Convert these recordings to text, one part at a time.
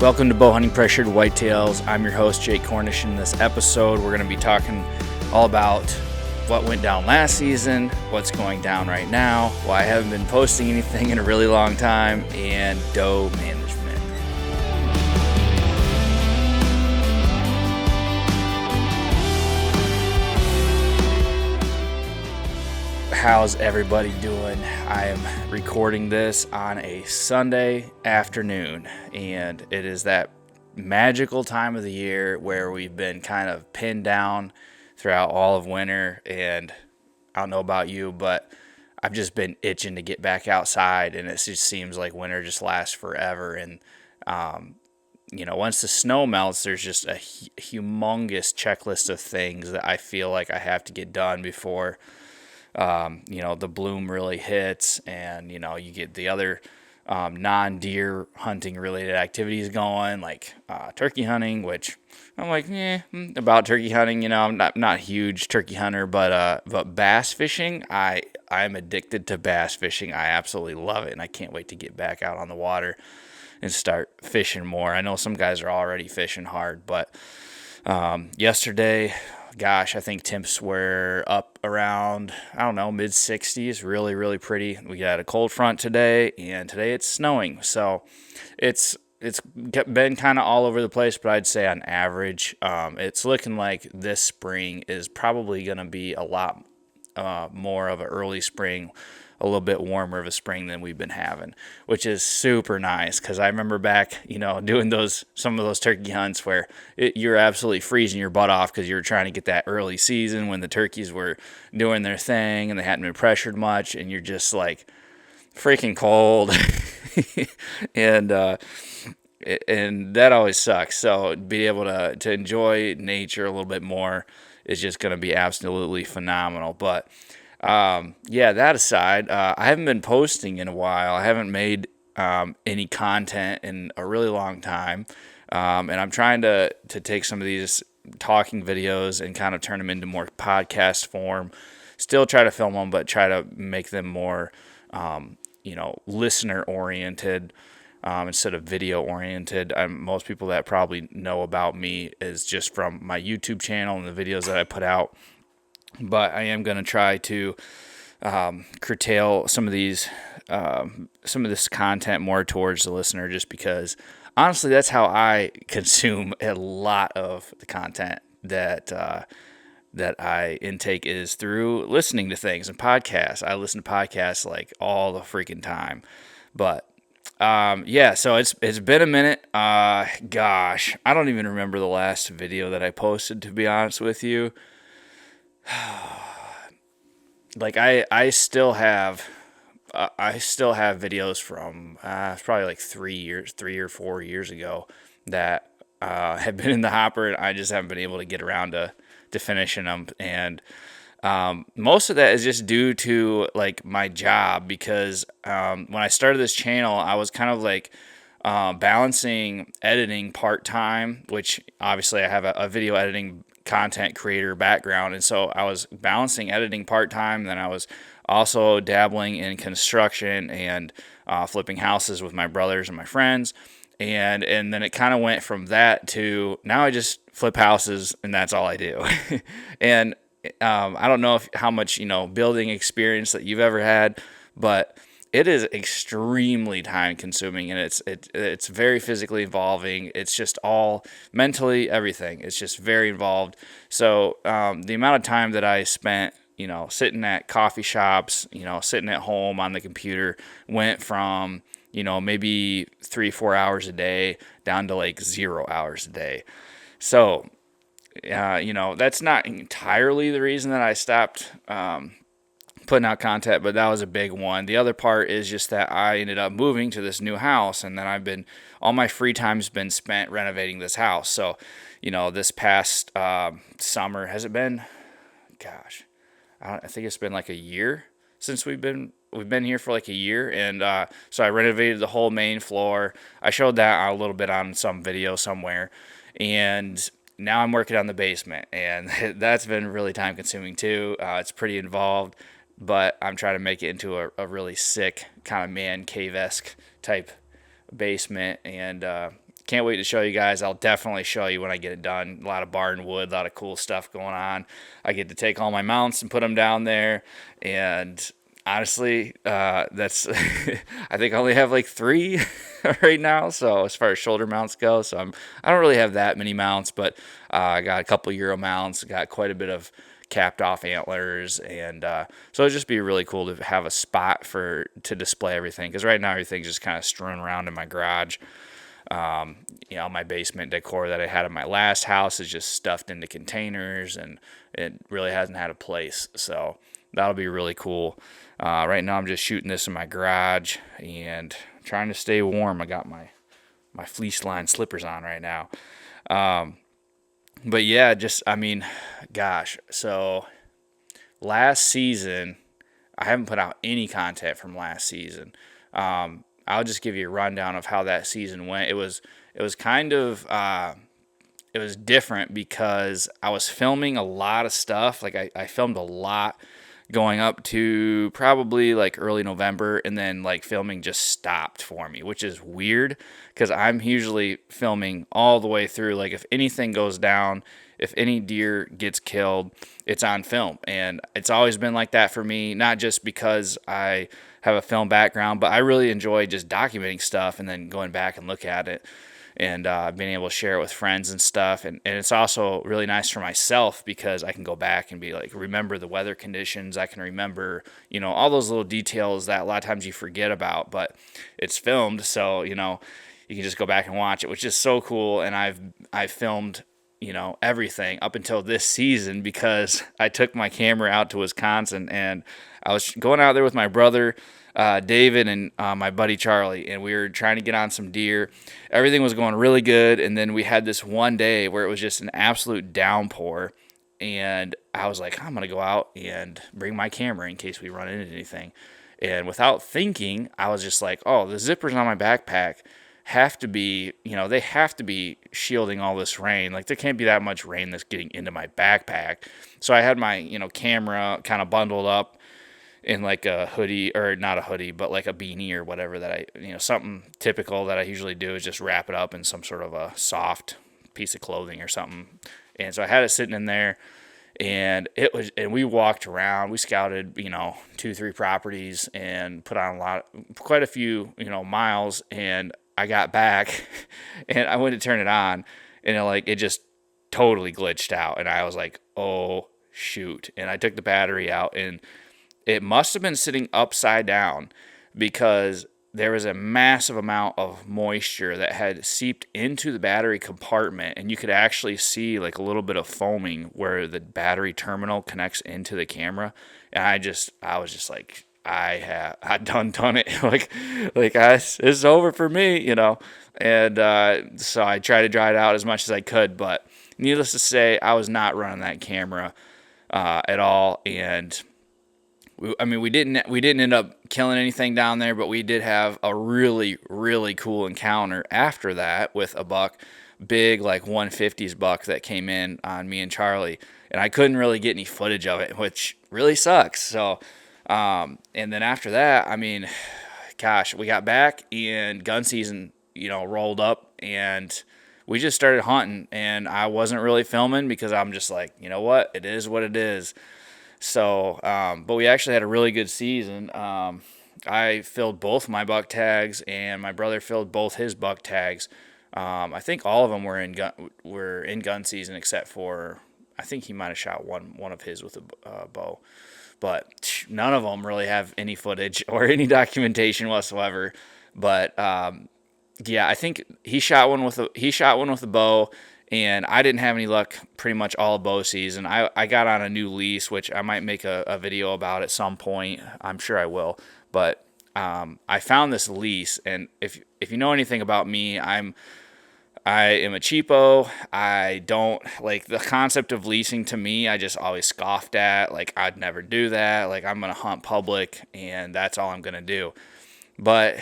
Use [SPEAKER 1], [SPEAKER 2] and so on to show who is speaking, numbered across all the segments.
[SPEAKER 1] Welcome to Bow Hunting Pressured Whitetails. I'm your host, Jake Cornish. In this episode, we're going to be talking all about what went down last season, what's going down right now, why I haven't been posting anything in a really long time, and doe management. How's everybody doing? I am recording this on a Sunday afternoon, and it is that magical time of the year where we've been kind of pinned down throughout all of winter. And I don't know about you, but I've just been itching to get back outside, and it just seems like winter just lasts forever. And once the snow melts, there's just a humongous checklist of things that I feel like I have to get done before the bloom really hits, and, you get the other non-deer hunting related activities going, like turkey hunting, which I'm like, about turkey hunting. I'm not a huge turkey hunter, but bass fishing, I'm addicted to bass fishing. I absolutely love it, and I can't wait to get back out on the water and start fishing more. I know some guys are already fishing hard, but yesterday, gosh, I think temps were up around, mid 60s, really, really pretty. We got a cold front today, and today it's snowing. So it's been kind of all over the place, but I'd say on average, it's looking like this spring is probably going to be a lot more of an early spring, a little bit warmer of a spring than we've been having, which is super nice, because I remember back, doing some of those turkey hunts where you're absolutely freezing your butt off because you were trying to get that early season when the turkeys were doing their thing and they hadn't been pressured much, and you're just like freaking cold. and that always sucks. So be able to enjoy nature a little bit more is just going to be absolutely phenomenal. But that aside, I haven't been posting in a while. I haven't made any content in a really long time, and I'm trying to take some of these talking videos and kind of turn them into more podcast form. Still try to film them, but try to make them more, listener oriented instead of video oriented. Most people that probably know about me is just from my YouTube channel and the videos that I put out. But I am going to try to curtail some of this content more towards the listener, just because honestly, that's how I consume a lot of the content that I intake, is through listening to things and podcasts. I listen to podcasts like all the freaking time. But so it's been a minute. Gosh, I don't even remember the last video that I posted, to be honest with you. Like I still have videos from it's probably like 3 or 4 years ago that have been in the hopper, and I just haven't been able to get around to finishing them. And most of that is just due to like my job, because when I started this channel, I was kind of like balancing editing part-time, which obviously I have a video editing content creator background, and so I was balancing editing part-time. Then I was also dabbling in construction and flipping houses with my brothers and my friends, and then it kind of went from that to now I just flip houses, and that's all I do. And I don't know how much building experience that you've ever had, but it is extremely time consuming, and it's very physically involving. It's just all mentally, everything. It's just very involved. So the amount of time that I spent, sitting at coffee shops, sitting at home on the computer, went from, maybe 3-4 hours a day down to like 0 hours a day. So, that's not entirely the reason that I stopped putting out content, but that was a big one. The other part is just that I ended up moving to this new house, and then all my free time's been spent renovating this house. So, this past summer, has it been? Gosh, I think it's been like a year since we've been here for like a year, and so I renovated the whole main floor. I showed that a little bit on some video somewhere, and now I'm working on the basement, and that's been really time consuming too. It's pretty involved. But I'm trying to make it into a really sick kind of man cave-esque type basement, and can't wait to show you guys. I'll definitely show you when I get it done. A lot of barn wood, a lot of cool stuff going on. I get to take all my mounts and put them down there, and honestly, that's I think I only have like 3 right now. So as far as shoulder mounts go, I don't really have that many mounts, but I got a couple Euro mounts, got quite a bit of capped off antlers, and so it'd just be really cool to have a spot to display everything, because right now everything's just kind of strewn around in my garage. My basement decor that I had in my last house is just stuffed into containers, and it really hasn't had a place. So that'll be really cool. Right now I'm just shooting this in my garage and trying to stay warm. I got my fleece line slippers on right now. But yeah, gosh. So last season, I haven't put out any content from last season. I'll just give you a rundown of how that season went. It was kind of, it was different because I was filming a lot of stuff. Like I filmed a lot going up to probably like early November, and then like filming just stopped for me, which is weird because I'm usually filming all the way through. Like if anything goes down, if any deer gets killed, it's on film. And it's always been like that for me, not just because I have a film background, but I really enjoy just documenting stuff and then going back and look at it, and being able to share it with friends and stuff. And it's also really nice for myself because I can go back and be like, remember the weather conditions. I can remember, all those little details that a lot of times you forget about, but it's filmed. So, you can just go back and watch it, which is so cool. And I've filmed, everything up until this season because I took my camera out to Wisconsin, and I was going out there with my brother, David, and my buddy Charlie, and we were trying to get on some deer. Everything was going really good, and then we had this one day where it was just an absolute downpour, and I was like, I'm going to go out and bring my camera in case we run into anything. And without thinking, I was just like, oh, the zippers on my backpack have to be, they have to be shielding all this rain. Like there can't be that much rain that's getting into my backpack. So I had my, camera kind of bundled up in like a hoodie, or not a hoodie, but like a beanie or whatever that something typical that I usually do is just wrap it up in some sort of a soft piece of clothing or something. And so I had it sitting in there, and we walked around, we scouted, 2-3 properties and put on quite a few, miles. And I got back and I went to turn it on, and it just totally glitched out. And I was like, oh shoot. And I took the battery out, and it must have been sitting upside down because there was a massive amount of moisture that had seeped into the battery compartment, and you could actually see like a little bit of foaming where the battery terminal connects into the camera. And I was just like, I done it. It's over for me, And so I tried to dry it out as much as I could, but needless to say, I was not running that camera at all. And we didn't end up killing anything down there, but we did have a really, really cool encounter after that with a buck, big like 150s buck that came in on me and Charlie, and I couldn't really get any footage of it, which really sucks. So, and then after that, gosh, we got back and gun season, rolled up, and we just started hunting, and I wasn't really filming because I'm just like, what? It is what it is. So, but we actually had a really good season. I filled both my buck tags, and my brother filled both his buck tags. I think all of them were in gun season except for, I think he might have shot one of his with a bow, but none of them really have any footage or any documentation whatsoever. But yeah, I think he shot one with a bow. And I didn't have any luck pretty much all of bow season. I got on a new lease, which I might make a video about at some point. I'm sure I will. But I found this lease, and if you know anything about me, I am a cheapo. I don't like the concept of leasing. To me, I just always scoffed at. Like, I'd never do that. Like, I'm going to hunt public, and that's all I'm going to do. But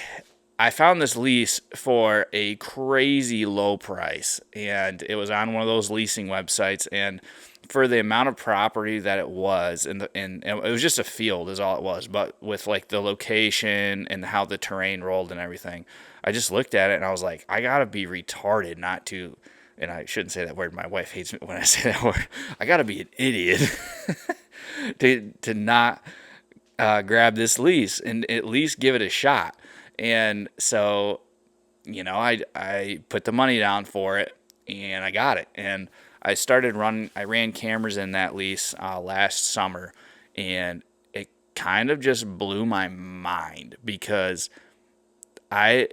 [SPEAKER 1] I found this lease for a crazy low price, and it was on one of those leasing websites, and for the amount of property that it was, and it was just a field is all it was, but with like the location and how the terrain rolled and everything, I just looked at it and I was like, I gotta be retarded not to, and I shouldn't say that word. My wife hates me when I say that word. I gotta be an idiot to not grab this lease and at least give it a shot. And so, I put the money down for it and I got it. And I ran cameras in that lease last summer, and it kind of just blew my mind because there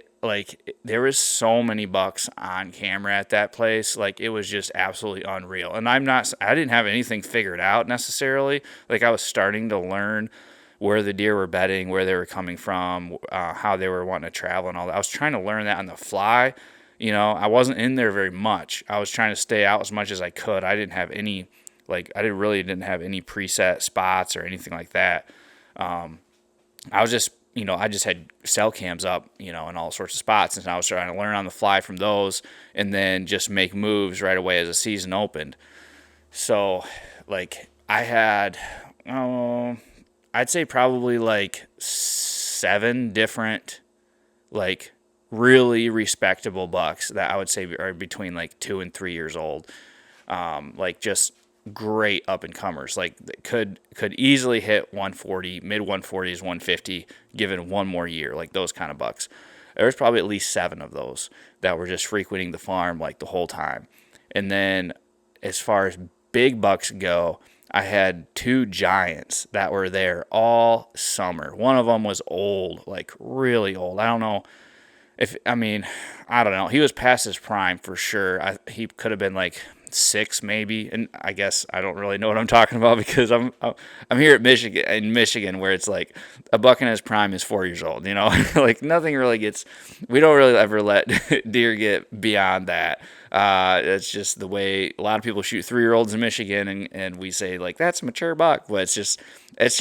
[SPEAKER 1] was so many bucks on camera at that place. Like, it was just absolutely unreal. And I didn't have anything figured out necessarily. Like, I was starting to learn where the deer were bedding, where they were coming from, how they were wanting to travel and all that. I was trying to learn that on the fly. I wasn't in there very much. I was trying to stay out as much as I could. I didn't have any, didn't have any preset spots or anything like that. I was just, I just had cell cams up, in all sorts of spots. And I was trying to learn on the fly from those and then just make moves right away as the season opened. So, I had, I'd say probably 7 different, really respectable bucks that I would say are between 2 and 3 years old. Just great up and comers. Could easily hit 140, mid 140s, 150, given one more year. Those kind of bucks. There's probably at least 7 of those that were just frequenting the farm the whole time. And then as far as big bucks go, I had 2 giants that were there all summer. One of them was old, really old. I don't know. I don't know. He was past his prime for sure. He could have been 6 maybe, and I guess I don't really know what I'm talking about because I'm here at Michigan, where it's a buck in his prime is 4 years old. Nothing really gets. We don't really ever let deer get beyond that. It's just the way a lot of people shoot 3-year-olds in Michigan, and we say that's a mature buck, but it's just it's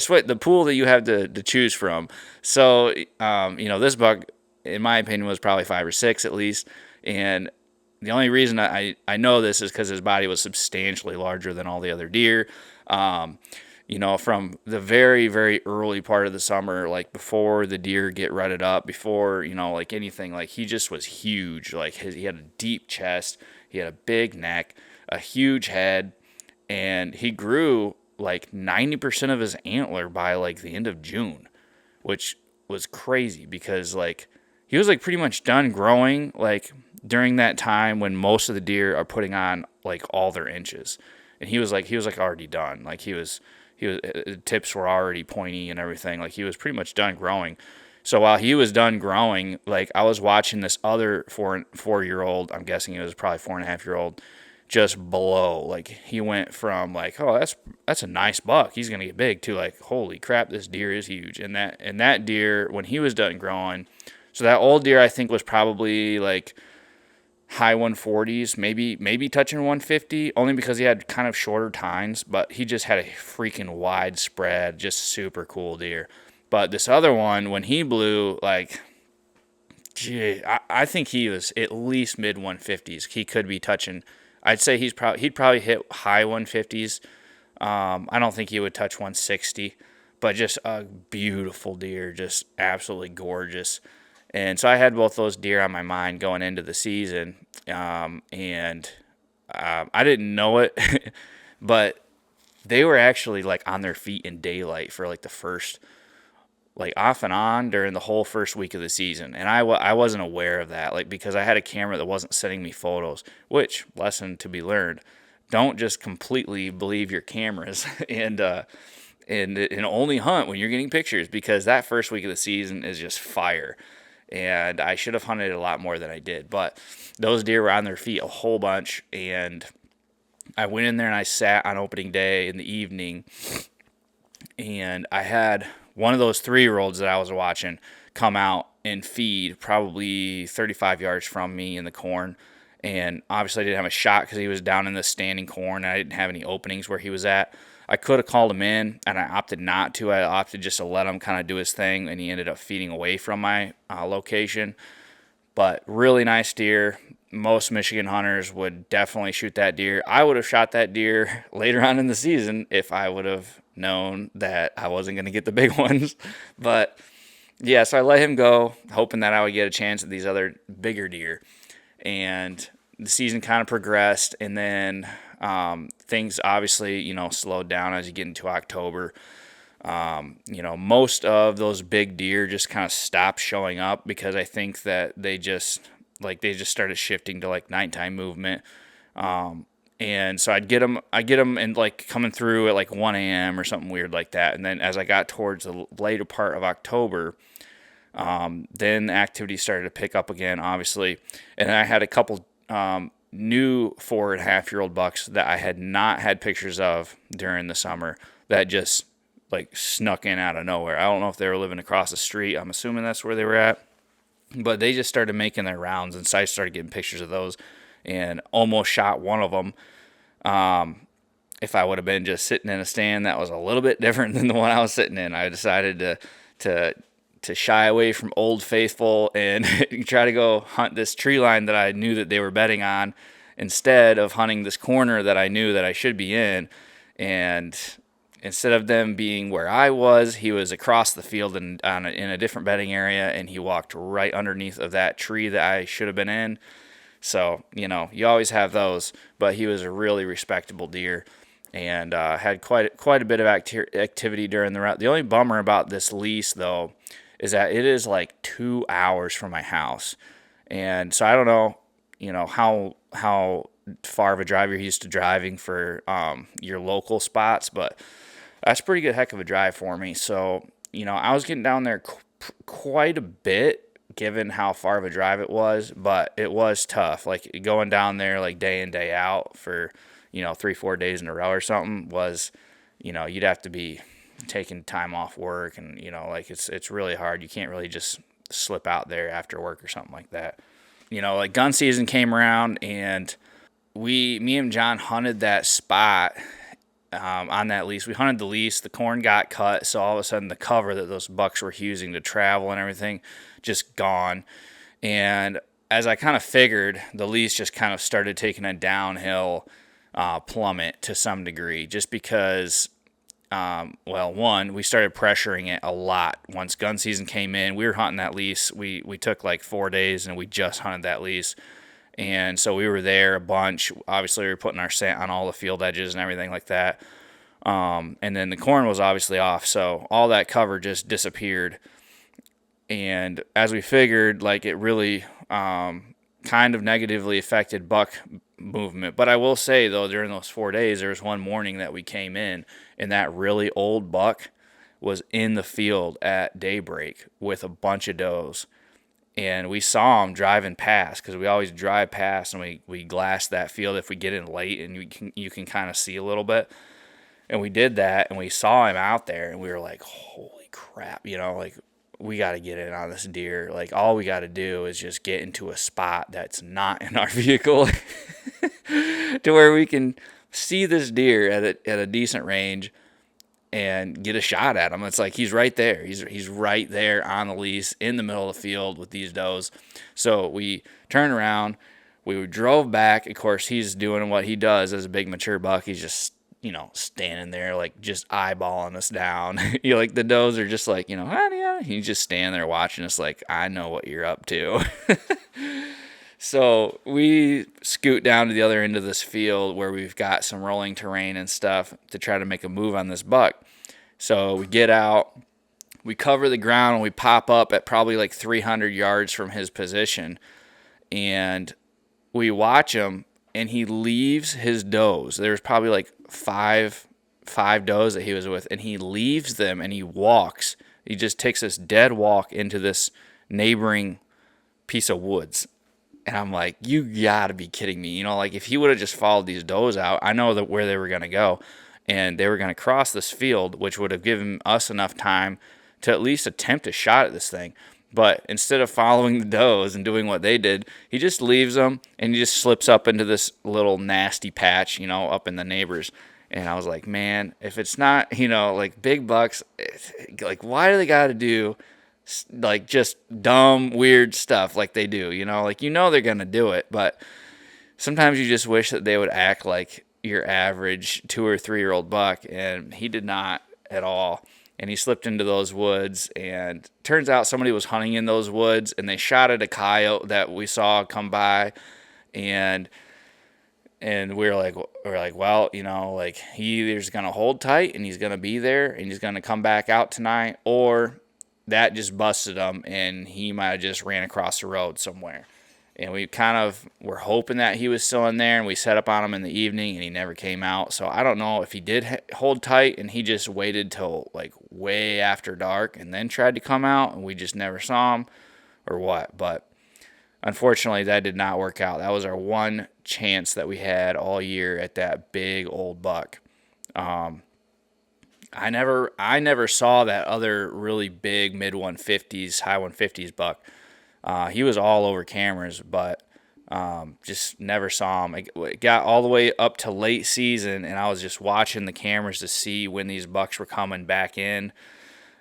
[SPEAKER 1] what the pool that you have to choose from. So this buck, in my opinion, was probably 5 or 6 at least, and the only reason I know this is because his body was substantially larger than all the other deer. From the very, very early part of the summer, before the deer get rutted up, before, anything, he just was huge. He had a deep chest, he had a big neck, a huge head, and he grew 90% of his antler by the end of June, which was crazy because he was pretty much done growing during that time when most of the deer are putting on all their inches, and he was already done. The tips were already pointy and everything. He was pretty much done growing. So while he was done growing, I was watching this other 4-year-old, I'm guessing it was probably 4.5-year-old, just blow. He went from oh, that's a nice buck, he's gonna get big, to holy crap, this deer is huge. And that deer, when he was done growing, so that old deer I think was probably high 140s, maybe touching 150, only because he had kind of shorter tines, but he just had a freaking wide spread, just super cool deer. But this other one, when he blew, I think he was at least mid 150s. He could be touching, I'd say he'd probably hit high 150s. I don't think he would touch 160, but just a beautiful deer, just absolutely gorgeous. And so I had both those deer on my mind going into the season, and I didn't know it, but they were actually on their feet in daylight for the first, off and on during the whole first week of the season. And I wasn't aware of that, because I had a camera that wasn't sending me photos, which, lesson to be learned, don't just completely believe your cameras and only hunt when you're getting pictures, because that first week of the season is just fire. And I should have hunted a lot more than I did. But those deer were on their feet a whole bunch. And I went in there and I sat on opening day in the evening. And I had one of those 3-year-olds that I was watching come out and feed probably 35 yards from me in the corn. And obviously I didn't have a shot because he was down in the standing corn. And I didn't have any openings where he was at. I could have called him in, and I opted not to. I opted just to let him kind of do his thing, and he ended up feeding away from my location. But really nice deer, most Michigan hunters would definitely shoot that deer. I would have shot that deer later on in the season if I would have known that I wasn't going to get the big ones. But yeah, so I let him go, hoping that I would get a chance at these other bigger deer. And the season kind of progressed, and then things obviously, slowed down as you get into October. Most of those big deer just kind of stopped showing up because I think that they just started shifting to like nighttime movement. And so I'd get them and like coming through at like 1 a.m. or something weird like that. And then as I got towards the later part of October, then the activity started to pick up again, obviously. And I had a couple new 4.5-year-old bucks that I had not had pictures of during the summer that just like snuck in out of nowhere. I don't know if they were living across the street. I'm assuming that's where they were at. But they just started making their rounds, and so I started getting pictures of those and almost shot one of them. If I would have been just sitting in a stand that was a little bit different than the one I was sitting in, I decided to shy away from Old Faithful and try to go hunt this tree line that I knew that they were bedding on instead of hunting this corner that I knew that I should be in. And instead of them being where I was, he was across the field in a different bedding area, and he walked right underneath of that tree that I should have been in. So, you always have those, but he was a really respectable deer and had quite a bit of activity during the route. The only bummer about this lease, though, is that it is like 2 hours from my house. And so I don't know, how far of a drive you're used to driving for your local spots, but that's a pretty good heck of a drive for me. So, I was getting down there quite a bit given how far of a drive it was, but it was tough. Like going down there like day in, day out for, 3-4 days in a row or something was, you'd have to be taking time off work, and, it's really hard. You can't really just slip out there after work or something like that. Like gun season came around, and me and John hunted that spot on that lease. We hunted the lease, the corn got cut, so all of a sudden the cover that those bucks were using to travel and everything just gone. And as I kind of figured, the lease just kind of started taking a downhill plummet to some degree, just because, one, we started pressuring it a lot. Once gun season came in, we were hunting that lease. We took like 4 days, and we just hunted that lease. And so we were there a bunch. Obviously, we were putting our scent on all the field edges and everything like that. And then the corn was obviously off, so all that cover just disappeared. And as we figured, like it really kind of negatively affected buck movement. But I will say, though, during those 4 days, there was one morning that we came in, and that really old buck was in the field at daybreak with a bunch of does. And we saw him driving past, because we always drive past and we glass that field if we get in late, and you can kind of see a little bit. And we did that, and we saw him out there, and we were like, holy crap, like we got to get in on this deer. Like all we got to do is just get into a spot that's not in our vehicle to where we can see this deer at a decent range and get a shot at him. It's like he's right there. He's right there on the lease in the middle of the field with these does. So we turned around, we drove back. Of course, he's doing what he does as a big mature buck. He's just, standing there like just eyeballing us down. Like the does are just like, honey, he's just standing there watching us like, I know what you're up to. So we scoot down to the other end of this field where we've got some rolling terrain and stuff to try to make a move on this buck. So we get out, we cover the ground, and we pop up at probably like 300 yards from his position. And we watch him, and he leaves his does. There's probably like five does that he was with, and he leaves them and he walks. He just takes this dead walk into this neighboring piece of woods. And I'm like, you gotta be kidding me. Like if he would have just followed these does out, I know that where they were going to go, and they were going to cross this field, which would have given us enough time to at least attempt a shot at this thing. But instead of following the does and doing what they did, he just leaves them, and he just slips up into this little nasty patch, up in the neighbors. And I was like, man, if it's not, like big bucks, like why do they got to do like just dumb, weird stuff like they do, like, they're going to do it, but sometimes you just wish that they would act like your average 2 or 3 year old buck, and he did not at all. And he slipped into those woods, and turns out somebody was hunting in those woods, and they shot at a coyote that we saw come by, and we're like, well, like, he either's gonna hold tight and he's gonna be there and he's gonna come back out tonight, or that just busted him and he might have just ran across the road somewhere. And we kind of were hoping that he was still in there, and we set up on him in the evening, and he never came out. So I don't know if he did hold tight and he just waited till like way after dark and then tried to come out, and we just never saw him, or what. But unfortunately, that did not work out. That was our one chance that we had all year at that big old buck. I never saw that other really big mid 150s, high 150s buck. He was all over cameras, but just never saw him. It got all the way up to late season, and I was just watching the cameras to see when these bucks were coming back in,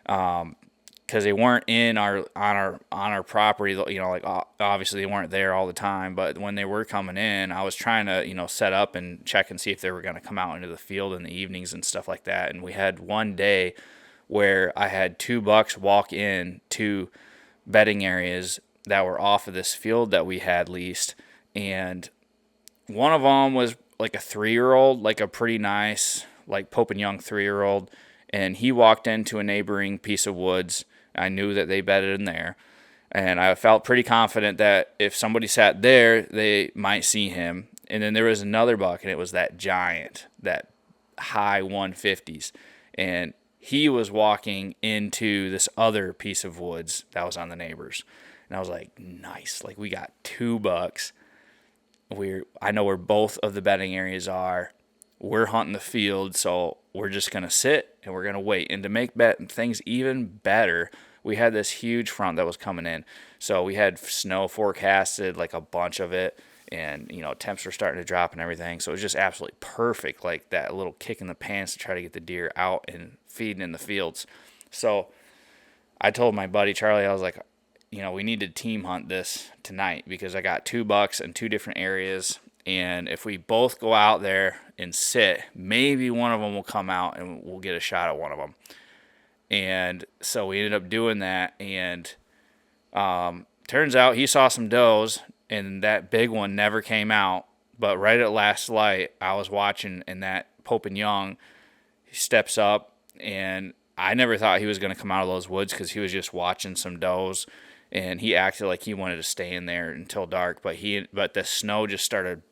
[SPEAKER 1] because they weren't on our property. Like, obviously they weren't there all the time, but when they were coming in, I was trying to set up and check and see if they were going to come out into the field in the evenings and stuff like that. And we had one day where I had 2 bucks walk in to bedding areas that were off of this field that we had leased, and one of them was like a 3-year-old, like a pretty nice, like Pope and Young 3-year-old, and he walked into a neighboring piece of woods. I knew that they bedded in there, and I felt pretty confident that if somebody sat there, they might see him. And then there was another buck, and it was that giant, that high 150s, and he was walking into this other piece of woods that was on the neighbors. And I was like, nice. Like, we got 2 bucks. I know where both of the bedding areas are. We're hunting the field, so we're just going to sit and we're going to wait. And to make things even better, we had this huge front that was coming in. So we had snow forecasted, like a bunch of it. And, temps were starting to drop and everything. So it was just absolutely perfect, like that little kick in the pants to try to get the deer out and feeding in the fields. So I told my buddy Charlie, I was like, we need to team hunt this tonight, because I got 2 bucks in 2 different areas. And if we both go out there and sit, maybe one of them will come out and we'll get a shot at one of them. And so we ended up doing that. And turns out he saw some does, and that big one never came out. But right at last light, I was watching, and that Pope and Young, he steps up, and I never thought he was going to come out of those woods, because he was just watching some does, and he acted like he wanted to stay in there until dark. But the snow just started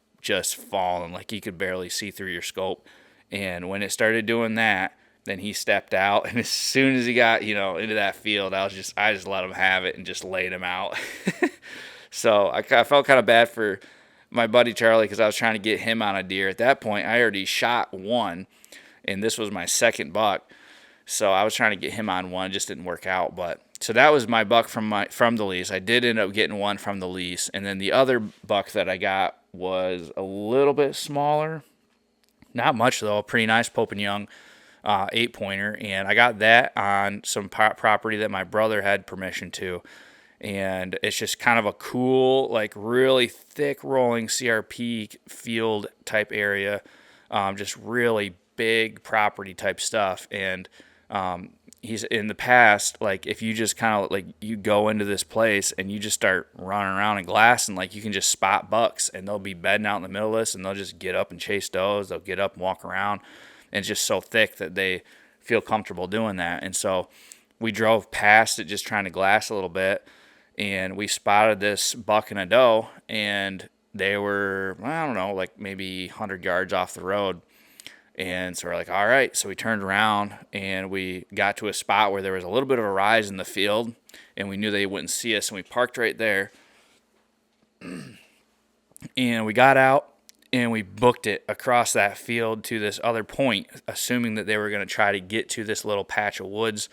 [SPEAKER 1] falling, like you could barely see through your scope. And when it started doing that, then he stepped out, and as soon as he got into that field, I just let him have it and just laid him out. So I felt kind of bad for my buddy Charlie, because I was trying to get him on a deer. At that point, I already shot one, and this was my second buck. So I was trying to get him on one. It just didn't work out. But so that was my buck from the lease. I did end up getting one from the lease. And then the other buck that I got was a little bit smaller. Not much, though. A pretty nice Pope and Young 8-pointer. And I got that on some property that my brother had permission to. And it's just kind of a cool, like really thick rolling CRP field type area. Just really big property type stuff. And he's in the past, like if you just kind of like you go into this place and you just start running around and glassing, like you can just spot bucks, and they'll be bedding out in the middle of this, and they'll just get up and chase does. They'll get up and walk around, and it's just so thick that they feel comfortable doing that. And so we drove past it just trying to glass a little bit, and we spotted this buck and a doe, and they were, I don't know, like maybe 100 yards off the road. And so we're like, all right. So we turned around, and we got to a spot where there was a little bit of a rise in the field, and we knew they wouldn't see us. And we parked right there, and we got out, and we booked it across that field to this other point, assuming that they were going to try to get to this little patch of woods.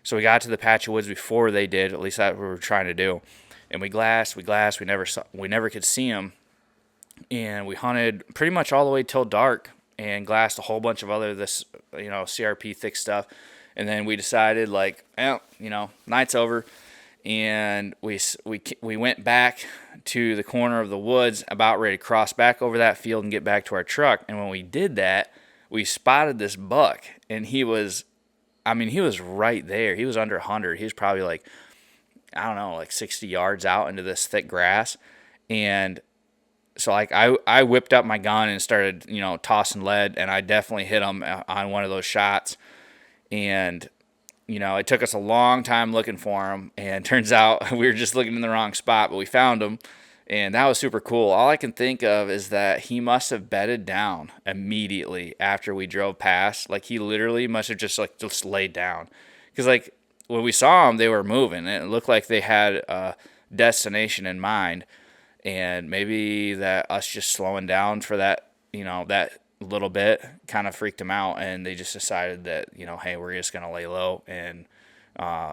[SPEAKER 1] So we got to the patch of woods before they did. At least that's what we were trying to do. And we glassed. We never could see them. And we hunted pretty much all the way till dark, and glassed a whole bunch of other CRP thick stuff. And then we decided like, night's over. And we went back to the corner of the woods, about ready to cross back over that field and get back to our truck. And when we did that, we spotted this buck, and he was right there. He was under 100. He was probably like, I don't know, like 60 yards out into this thick grass. And so like I whipped up my gun and started, tossing lead, and I definitely hit him on one of those shots. And it took us a long time looking for him, and turns out we were just looking in the wrong spot, but we found him, and that was super cool. All I can think of is that he must have bedded down immediately after we drove past. Like, he literally must have just laid down, because like when we saw him, they were moving, and it looked like they had a destination in mind, and maybe that us just slowing down for that, that little bit kind of freaked them out, and they just decided that, hey, we're just gonna lay low and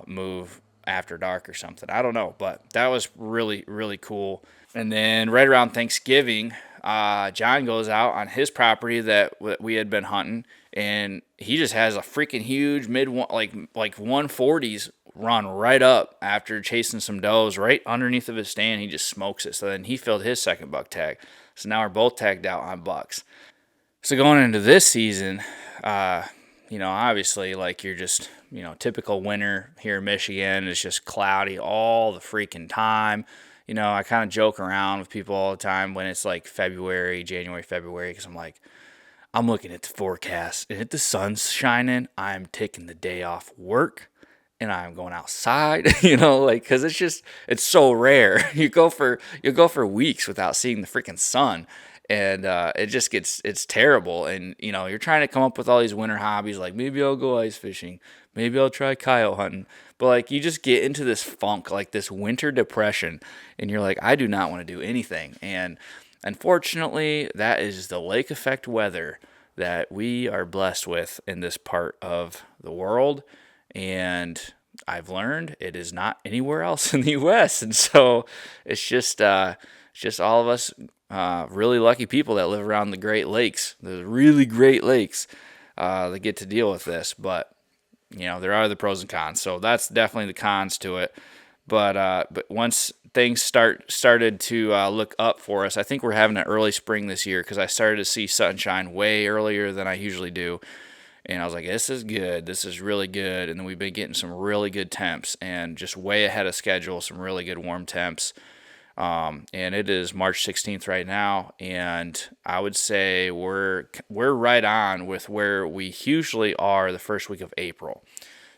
[SPEAKER 1] move after dark or something. I don't know, but that was really, really cool. And then right around Thanksgiving, John goes out on his property that we had been hunting, and he just has a freaking huge like 140s run right up after chasing some does right underneath of his stand. He just smokes it. So then he filled his second buck tag. So now we're both tagged out on bucks. So going into this season, obviously, like, you're just, typical winter here in Michigan. It's just cloudy all the freaking time. I kind of joke around with people all the time when it's like January, February, because I'm looking at the forecast, and if the sun's shining, I'm taking the day off work, and I'm going outside, because it's so rare. You'll go for weeks without seeing the freaking sun. And it's terrible. And, you're trying to come up with all these winter hobbies, like maybe I'll go ice fishing, maybe I'll try coyote hunting. But like, you just get into this funk, like this winter depression, and you're like, I do not want to do anything. And unfortunately, that is the lake effect weather that we are blessed with in this part of the world. And I've learned it is not anywhere else in the U.S. And so it's just all of us really lucky people that live around the Great Lakes, the really great lakes, that get to deal with this. But, there are the pros and cons. So that's definitely the cons to it. But once things started to look up for us, I think we're having an early spring this year, because I started to see sunshine way earlier than I usually do. And I was like, this is good. This is really good. And then we've been getting some really good temps, and just way ahead of schedule, some really good warm temps. And it is March 16th right now, and I would say we're right on with where we usually are the first week of April.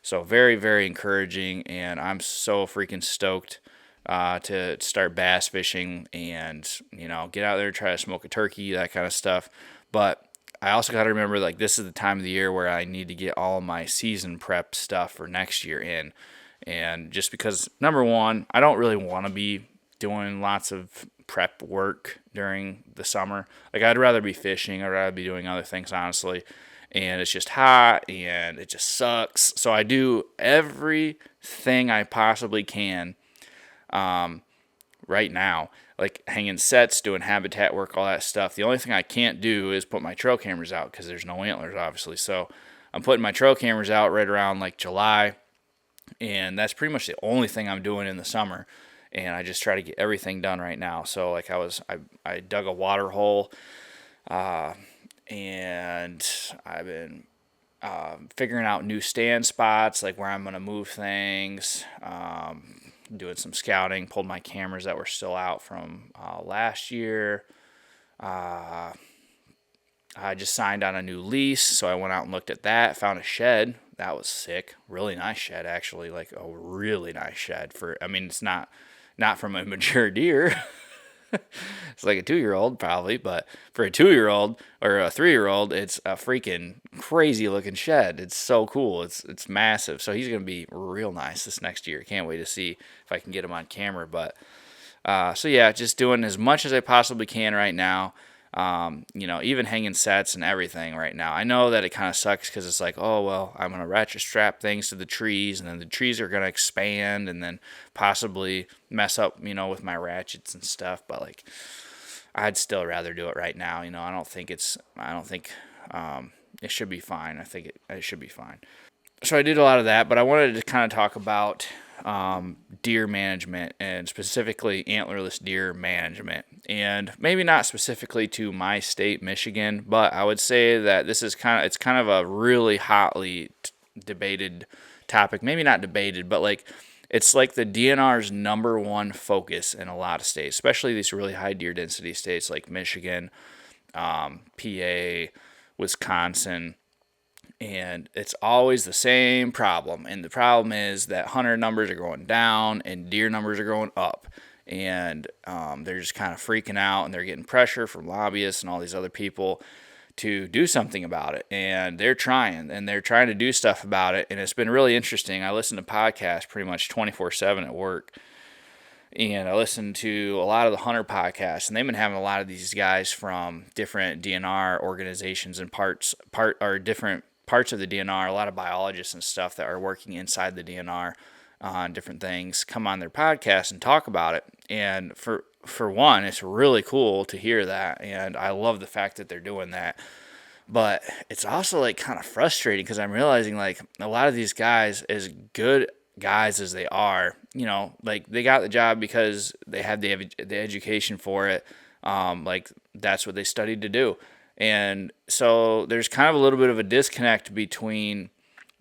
[SPEAKER 1] So very, very encouraging, and I'm so freaking stoked to start bass fishing and, get out there, try to smoke a turkey, that kind of stuff. But I also got to remember, like, this is the time of the year where I need to get all of my season prep stuff for next year in. And just because, number one, I don't really want to be doing lots of prep work during the summer. Like, I'd rather be fishing. I'd rather be doing other things, honestly. And it's just hot, and it just sucks. So I do everything I possibly can right now, like hanging sets, doing habitat work, all that stuff. The only thing I can't do is put my trail cameras out, because there's no antlers, obviously. So I'm putting my trail cameras out right around like July, and that's pretty much the only thing I'm doing in the summer. And I just try to get everything done right now. So like I dug a water hole, and I've been figuring out new stand spots, like where I'm going to move things, doing some scouting, pulled my cameras that were still out from last year. I just signed on a new lease, so I went out and looked at that, found a shed. That was sick. Really nice shed, actually, like a really nice shed. It's not from a mature deer. It's like a 2-year-old probably, but for a 2-year-old or a 3-year-old, it's a freaking crazy looking shed. It's so cool. It's massive. So he's going to be real nice this next year. Can't wait to see if I can get him on camera. But so yeah, just doing as much as I possibly can right now. Even hanging sets and everything right now. I know that it kind of sucks, because it's like, oh, well, I'm going to ratchet strap things to the trees, and then the trees are going to expand and then possibly mess up, with my ratchets and stuff. But like, I'd still rather do it right now. I don't think it should be fine. I think it should be fine. so I did a lot of that, but I wanted to kind of talk about deer management and specifically antlerless deer management. And maybe not specifically to my state, Michigan, but I would say that this is it's kind of a really hotly debated topic. Maybe not debated, but like it's like the DNR's number one focus in a lot of states, especially these really high deer density states like Michigan, PA, Wisconsin. And it's always the same problem. And the problem is that hunter numbers are going down and deer numbers are going up. And they're just kind of freaking out, and they're getting pressure from lobbyists and all these other people to do something about it. And they're trying to do stuff about it. And it's been really interesting. I listen to podcasts pretty much 24/7 at work. And I listen to a lot of the hunter podcasts, and they've been having a lot of these guys from different DNR organizations and different parts of the DNR, a lot of biologists and stuff that are working inside the DNR on different things, come on their podcast and talk about it. And for one, it's really cool to hear that, and I love the fact that they're doing that. But it's also like kind of frustrating because I'm realizing like a lot of these guys, as good guys as they are, like they got the job because they had the education for it. Like that's what they studied to do. And so there's kind of a little bit of a disconnect between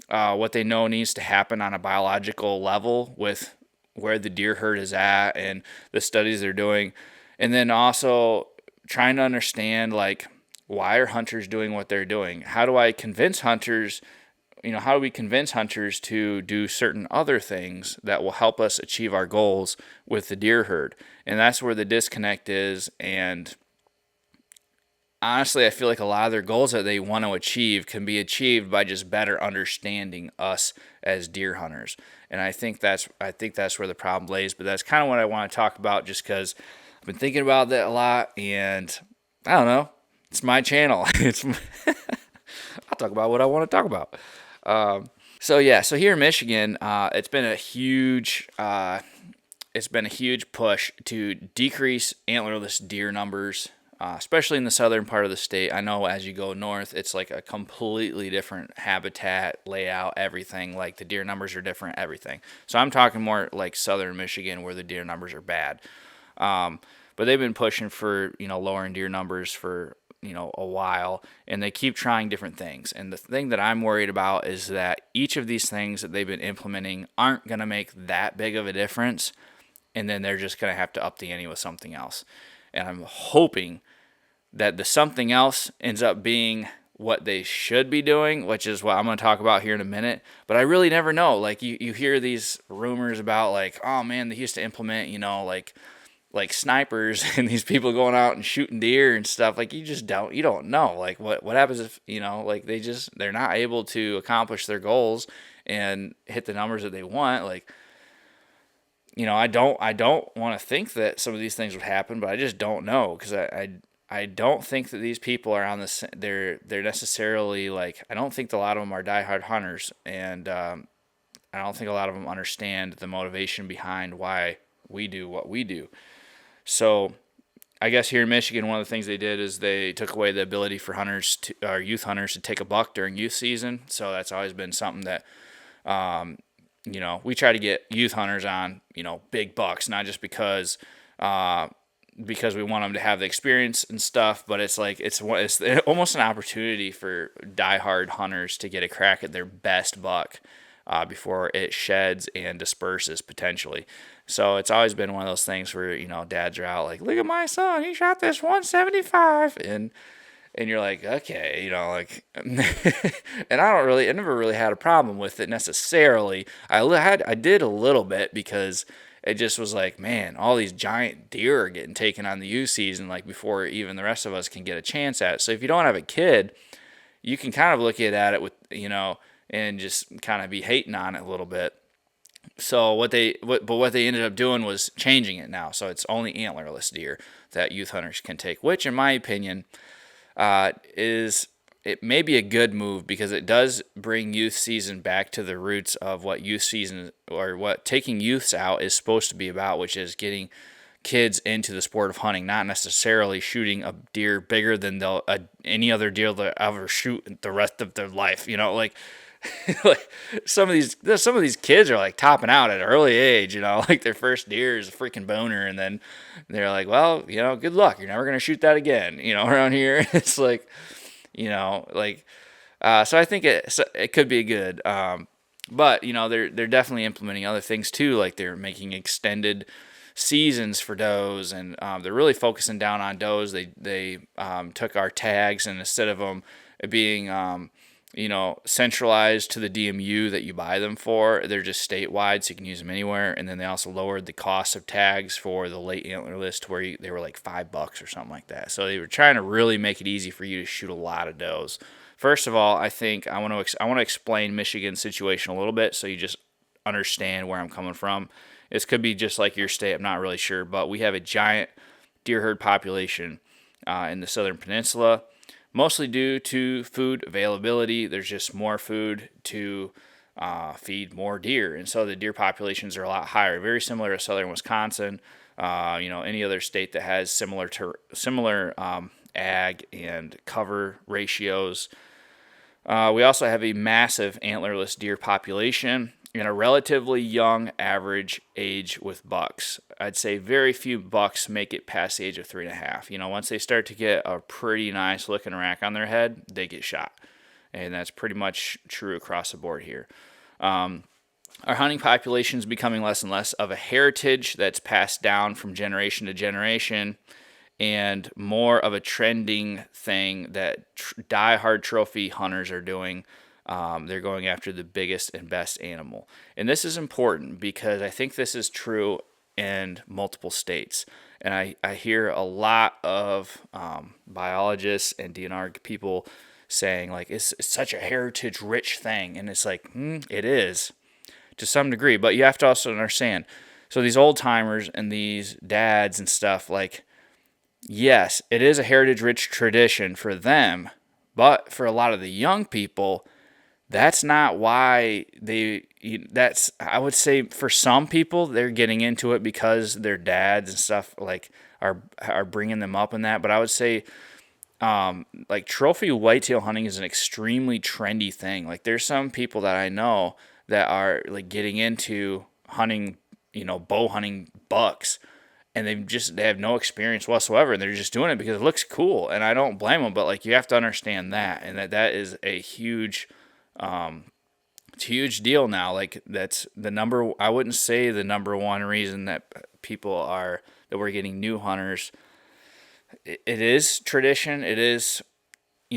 [SPEAKER 1] what they know needs to happen on a biological level with where the deer herd is at and the studies they're doing. And then also trying to understand, like, why are hunters doing what they're doing? How do I convince hunters, how do we convince hunters to do certain other things that will help us achieve our goals with the deer herd? And that's where the disconnect is. And honestly, I feel like a lot of their goals that they want to achieve can be achieved by just better understanding us as deer hunters. And I think that's where the problem lays. But that's kind of what I want to talk about, just because I've been thinking about that a lot, and I don't know. It's my channel. I'll talk about what I want to talk about. So here in Michigan, it's been a huge push to decrease antlerless deer numbers, especially in the southern part of the state. I know as you go north, it's like a completely different habitat, layout, everything. Like the deer numbers are different, everything. So I'm talking more like southern Michigan where the deer numbers are bad. But they've been pushing for, lowering deer numbers for, a while, and they keep trying different things. And the thing that I'm worried about is that each of these things that they've been implementing aren't going to make that big of a difference, and then they're just going to have to up the ante with something else. And I'm hoping that the something else ends up being what they should be doing, which is what I'm going to talk about here in a minute. But I really never know. Like you hear these rumors about like, oh man, they used to implement, like snipers and these people going out and shooting deer and stuff. Like you don't know. Like what happens if, like they're not able to accomplish their goals and hit the numbers that they want. Like, I don't want to think that some of these things would happen, but I just don't know, because I don't think that these people are on this. They're necessarily like, I don't think a lot of them are diehard hunters, and I don't think a lot of them understand the motivation behind why we do what we do. So I guess here in Michigan, one of the things they did is they took away the ability for youth hunters to take a buck during youth season. So that's always been something that, we try to get youth hunters on, big bucks, not just because we want them to have the experience and stuff, but it's like, it's almost an opportunity for diehard hunters to get a crack at their best buck before it sheds and disperses potentially. So it's always been one of those things where, dads are out like, look at my son, he shot this 175. And you're like, okay, like, and I never really had a problem with it necessarily. I did a little bit, because it just was like, man, all these giant deer are getting taken on the youth season, like before even the rest of us can get a chance at it. So if you don't have a kid, you can kind of look at it with, and just kind of be hating on it a little bit. So what they ended up doing was changing it now. So it's only antlerless deer that youth hunters can take, which in my opinion it may be a good move, because it does bring youth season back to the roots of what youth season, or what taking youths out is supposed to be about, which is getting kids into the sport of hunting, not necessarily shooting a deer bigger than any other deer they'll ever shoot the rest of their life. Like like some of these kids are like topping out at an early age. Like their first deer is a freaking boner, and then they're like, well, good luck. You're never gonna shoot that again. Around here, it's like, like. So I think it could be good. But they're definitely implementing other things too, like they're making extended seasons for does, and they're really focusing down on does. They took our tags, and instead of them being centralized to the DMU that you buy them for, they're just statewide, so you can use them anywhere. And then they also lowered the cost of tags for the late antler list, where they were like $5 or something like that. So they were trying to really make it easy for you to shoot a lot of does. First of all, I think I want to explain Michigan's situation a little bit, so you just understand where I'm coming from. This could be just like your state, I'm not really sure, but we have a giant deer herd population in the Southern Peninsula, mostly due to food availability. There's just more food to feed more deer, and so the deer populations are a lot higher, very similar to Southern Wisconsin, any other state that has similar ag and cover ratios. We also have a massive antlerless deer population and a relatively young average age with bucks. I'd say very few bucks make it past the age of 3.5. Once they start to get a pretty nice looking rack on their head, they get shot. And that's pretty much true across the board here. Our hunting population is becoming less and less of a heritage that's passed down from generation to generation, and more of a trending thing that die-hard trophy hunters are doing. They're going after the biggest and best animal. And this is important because I think this is true in multiple states. And I hear a lot of biologists and DNR people saying, like, it's such a heritage-rich thing. And it's like, it is to some degree. But you have to also understand, so these old-timers and these dads and stuff, like, yes, it is a heritage-rich tradition for them, but for a lot of the young people, that's not why I would say for some people, they're getting into it because their dads and stuff like are bringing them up in that. But I would say, like, trophy whitetail hunting is an extremely trendy thing. Like, there's some people that I know that are like getting into hunting, bow hunting bucks, and they have no experience whatsoever, and they're just doing it because it looks cool, and I don't blame them. But like, you have to understand that, and that is a huge, it's a huge deal now. Like, that's I wouldn't say the number one reason that that we're getting new hunters. It is tradition. It is,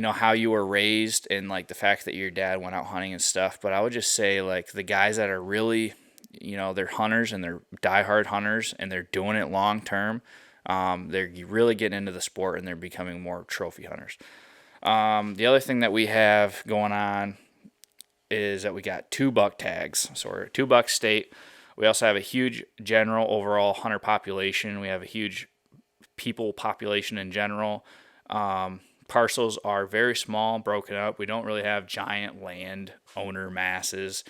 [SPEAKER 1] how you were raised, and like the fact that your dad went out hunting and stuff. But I would just say, like, the guys that are really, they're hunters and they're diehard hunters and they're doing it long term. They're really getting into the sport and they're becoming more trophy hunters. The other thing that we have going on is that we got 2 buck tags. So we're a 2 buck state. We also have a huge general overall hunter population. We have a huge people population in general. Parcels are very small, broken up. We don't really have giant land owner masses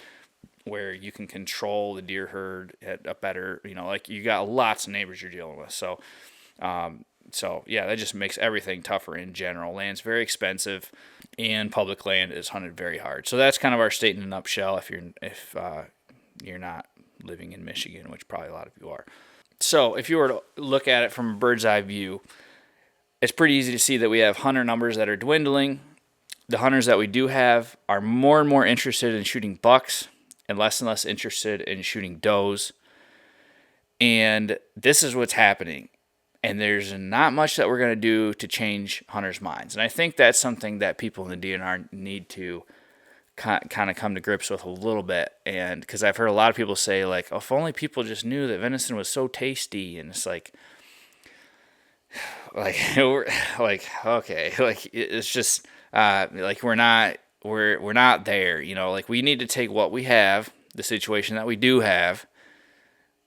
[SPEAKER 1] where you can control the deer herd at a better, like, you got lots of neighbors you're dealing with. So yeah, that just makes everything tougher in general. Land's very expensive, and public land is hunted very hard. So that's kind of our state in a nutshell. If you're not living in Michigan, which probably a lot of you are. So if you were to look at it from a bird's eye view, it's pretty easy to see that we have hunter numbers that are dwindling. The hunters that we do have are more and more interested in shooting bucks and less interested in shooting does. And this is what's happening. And there's not much that we're going to do to change hunters' minds. And I think that's something that people in the DNR need to kind of come to grips with a little bit. And because I've heard a lot of people say, like, oh, if only people just knew that venison was so tasty. And it's like okay, like, it's just like, we're not there. Like, we need to take what we have, the situation that we do have.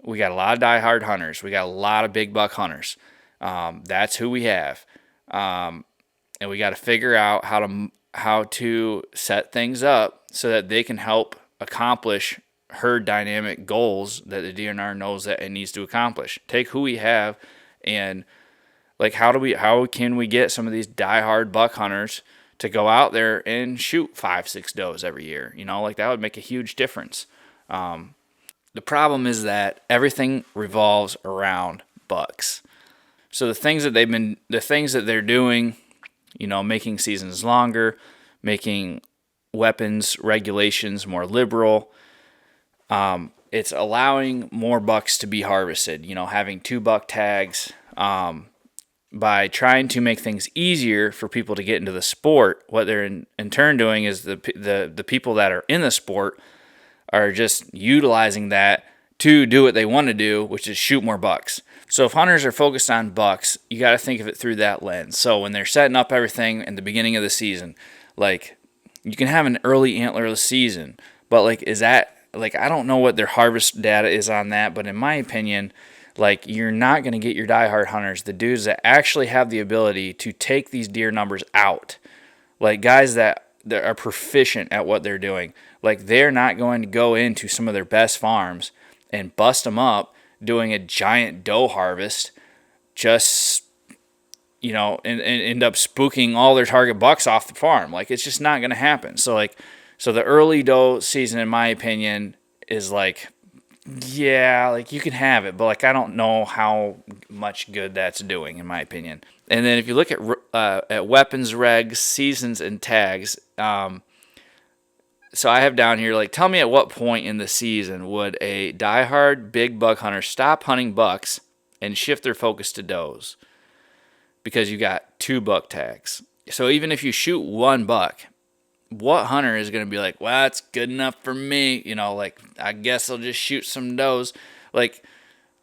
[SPEAKER 1] We got a lot of diehard hunters. We got a lot of big buck hunters. That's who we have. And we got to figure out how to set things up so that they can help accomplish herd dynamic goals that the DNR knows that it needs to accomplish. Take who we have and like how can we get some of these diehard buck hunters to go out there and shoot 5-6 does every year? Like that would make a huge difference. The problem is that everything revolves around bucks. So the things that they're doing, making seasons longer, making weapons regulations more liberal, it's allowing more bucks to be harvested. Having 2 buck tags, by trying to make things easier for people to get into the sport. What they're in turn doing is the people that are in the sport are just utilizing that to do what they want to do, which is shoot more bucks. So if hunters are focused on bucks, you got to think of it through that lens. So when they're setting up everything in the beginning of the season, like you can have an early antlerless season, but like is that like I don't know what their harvest data is on that, but in my opinion, like you're not going to get your diehard hunters, the dudes that actually have the ability to take these deer numbers out, like guys that are proficient at what they're doing. Like they're not going to go into some of their best farms and bust them up doing a giant doe harvest just, and end up spooking all their target bucks off the farm. Like it's just not going to happen. So the early doe season, in my opinion, is like, yeah, like you can have it, but like I don't know how much good that's doing, in my opinion. And then if you look at weapons regs, seasons, and tags, so I have down here, like, tell me at what point in the season would a diehard big buck hunter stop hunting bucks and shift their focus to does? Because you got 2 buck tags. So even if you shoot 1 buck, what hunter is going to be like, well, that's good enough for me? Like, I guess I'll just shoot some does. Like,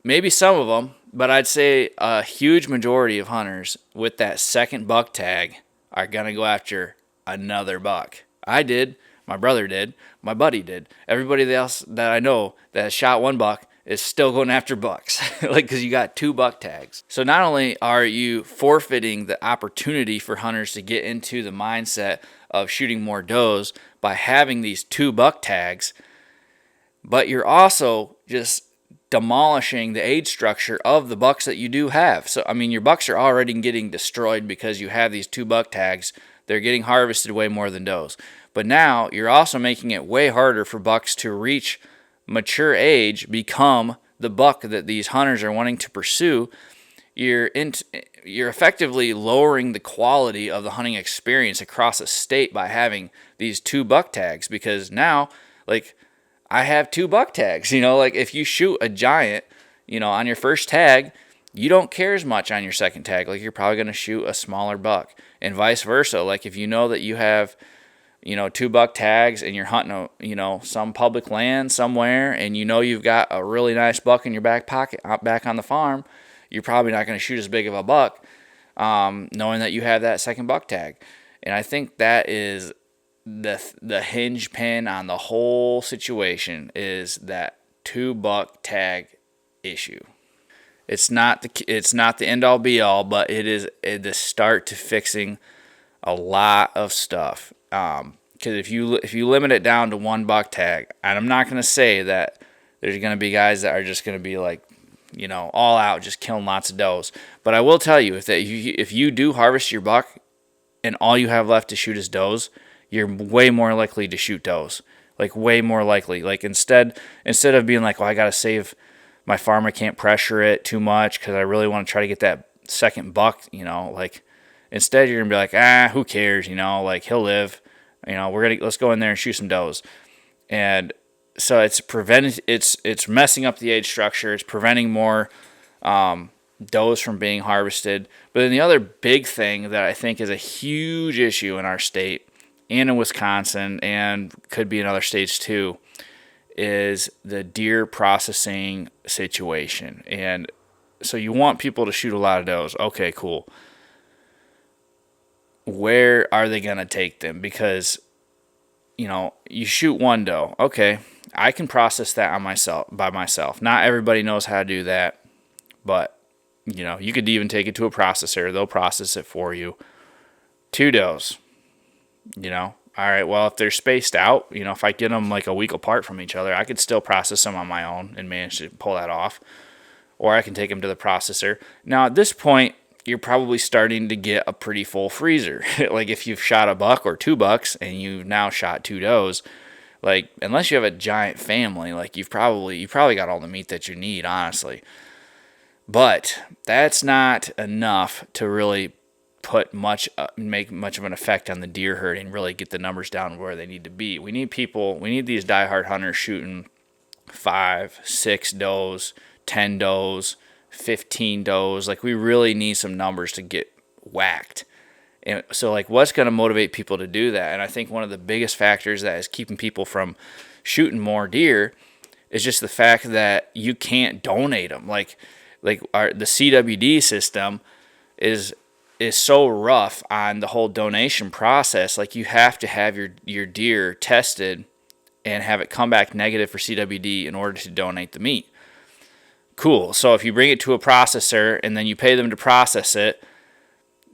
[SPEAKER 1] maybe some of them, but I'd say a huge majority of hunters with that second buck tag are going to go after another buck. I did. My brother did. My buddy did. Everybody else that I know that has shot 1 buck is still going after bucks. Like, because you got 2 buck tags. So not only are you forfeiting the opportunity for hunters to get into the mindset of shooting more does by having these 2 buck tags, but you're also just demolishing the age structure of the bucks that you do have. So, I mean, your bucks are already getting destroyed because you have these 2 buck tags. They're getting harvested way more than does. But now you're also making it way harder for bucks to reach mature age, become the buck that these hunters are wanting to pursue. You're effectively lowering the quality of the hunting experience across a state by having these 2 buck tags, because now, like, I have 2 buck tags. Like if you shoot a giant, on your first tag, you don't care as much on your second tag. Like you're probably going to shoot a smaller buck, and vice versa. Like if you know that you have 2 buck tags and you're hunting some public land somewhere, and you've got a really nice buck in your back pocket back on the farm, you're probably not going to shoot as big of a buck, knowing that you have that second buck tag. And I think that is the hinge pin on the whole situation, is that 2 buck tag issue. It's not the end all be all, but it is the start to fixing a lot of stuff. Because if you limit it down to 1 buck tag, and I'm not going to say that there's going to be guys that are just going to be like, all out just killing lots of does, but I will tell you, if you do harvest your buck and all you have left to shoot is does, you're way more likely to shoot does. Like way more likely. Like instead of being like, well, I got to save my farm, I can't pressure it too much because I really want to try to get that second buck, like instead you're gonna be like, who cares, like he'll live, let's go in there and shoot some does. And so it's messing up the age structure. It's preventing more does from being harvested. But then the other big thing that I think is a huge issue in our state and in Wisconsin, and could be in other states too, is the deer processing situation. And so you want people to shoot a lot of does. Okay, cool. Where are they going to take them? Because, you shoot 1 doe. Okay, I can process that by myself. Not everybody knows how to do that, but, you could even take it to a processor. They'll process it for you. 2 does. all right, well, if they're spaced out, if I get them like a week apart from each other, I could still process them on my own and manage to pull that off. Or I can take them to the processor. Now, at this point, you're probably starting to get a pretty full freezer. Like if you've shot a buck or 2 bucks and you've now shot 2 does, like unless you have a giant family, like you probably got all the meat that you need, honestly. But that's not enough to really make much of an effect on the deer herd and really get the numbers down where they need to be. We need these diehard hunters shooting 5, 6 does, 10 does, 15 does. Like we really need some numbers to get whacked. And so like what's going to motivate people to do that? And I think one of the biggest factors that is keeping people from shooting more deer is just the fact that you can't donate them. The CWD system is so rough on the whole donation process. Like you have to have your deer tested and have it come back negative for CWD in order to donate the meat. Cool. So if you bring it to a processor and then you pay them to process it,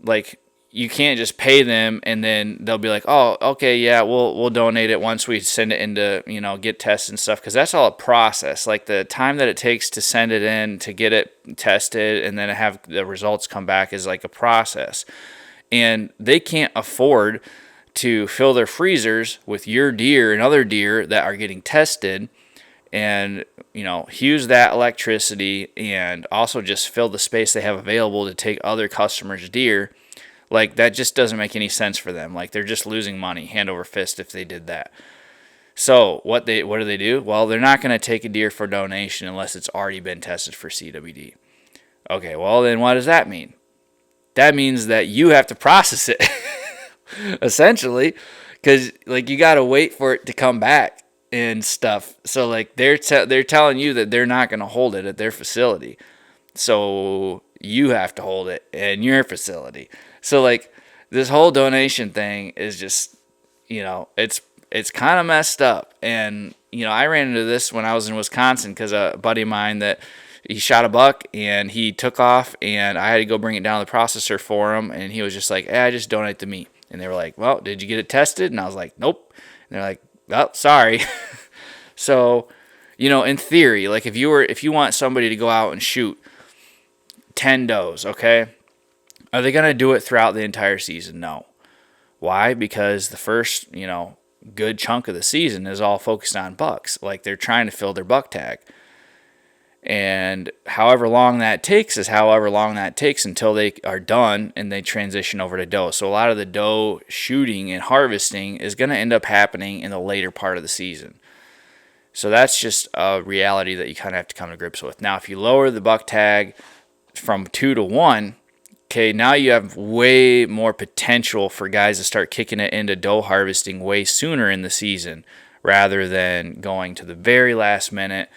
[SPEAKER 1] like you can't just pay them and then they'll be like, oh, okay, yeah, we'll donate it once we send it into, get tests and stuff, because that's all a process. Like the time that it takes to send it in, to get it tested, and then have the results come back is like a process. And they can't afford to fill their freezers with your deer and other deer that are getting tested and use that electricity and also just fill the space they have available to take other customers' deer. Like that just doesn't make any sense for them. Like they're just losing money hand over fist if they did that. So what do they do? Well, they're not going to take a deer for donation unless it's already been tested for CWD. Okay, well then what does that mean? That means that you have to process it essentially, because like you got to wait for it to come back and stuff. So like they're telling you that they're not going to hold it at their facility. So you have to hold it in your facility. So like this whole donation thing is just, it's kind of messed up. And, I ran into this when I was in Wisconsin because a buddy of mine that he shot a buck and he took off and I had to go bring it down to the processor for him. And he was just like, I just donate the meat. And they were like, well, did you get it tested? And I was like, nope. And they're like, oh, sorry. So, in theory, like if you want somebody to go out and shoot 10 does, okay, are they going to do it throughout the entire season? No. Why? Because the first, good chunk of the season is all focused on bucks. Like they're trying to fill their buck tag. And however long that takes until they are done and they transition over to doe. So a lot of the doe shooting and harvesting is going to end up happening in the later part of the season. So that's just a reality that you kind of have to come to grips with. Now, if you lower the buck tag from 2 to 1, okay, now you have way more potential for guys to start kicking it into doe harvesting way sooner in the season rather than going to the very last minute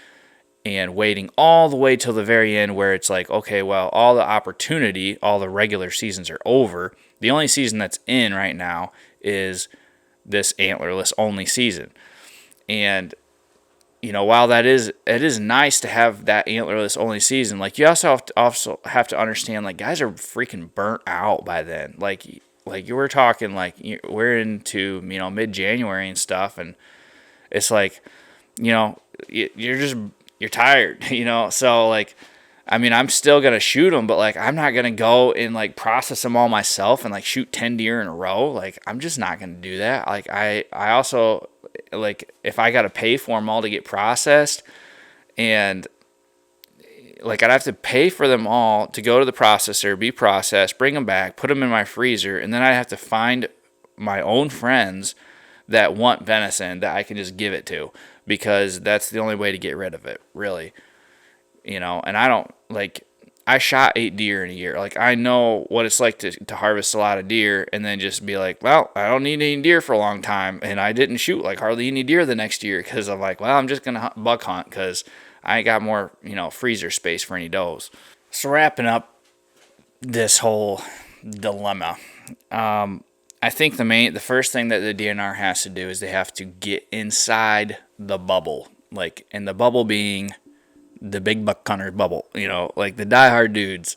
[SPEAKER 1] and waiting all the way till the very end where it's like, okay, well, all the regular seasons are over. The only season that's in right now is this antlerless only season. And, while it is nice to have that antlerless only season, like you also have to understand, like guys are freaking burnt out by then. Like you were talking, like we're into, mid-January and stuff. And it's like, you're tired, so like, I mean, I'm still going to shoot them, but like, I'm not going to go and like process them all myself and like shoot 10 deer in a row. Like, I'm just not going to do that. Like, I also like, if I got to pay for them all to get processed and like, I'd have to pay for them all to go to the processor, be processed, bring them back, put them in my freezer. And then I'd have to find my own friends that want venison that I can just give it to, because that's the only way to get rid of it, really. And I don't, like, I shot 8 deer in a year. Like, I know what it's like to harvest a lot of deer and then just be like, well, I don't need any deer for a long time. And I didn't shoot, like, hardly any deer the next year because I'm like, well, I'm just going to buck hunt because I ain't got more, freezer space for any does. So wrapping up this whole dilemma, I think the first thing that the DNR has to do is they have to get inside the bubble, like, and the bubble being the big buck hunter bubble, like the diehard dudes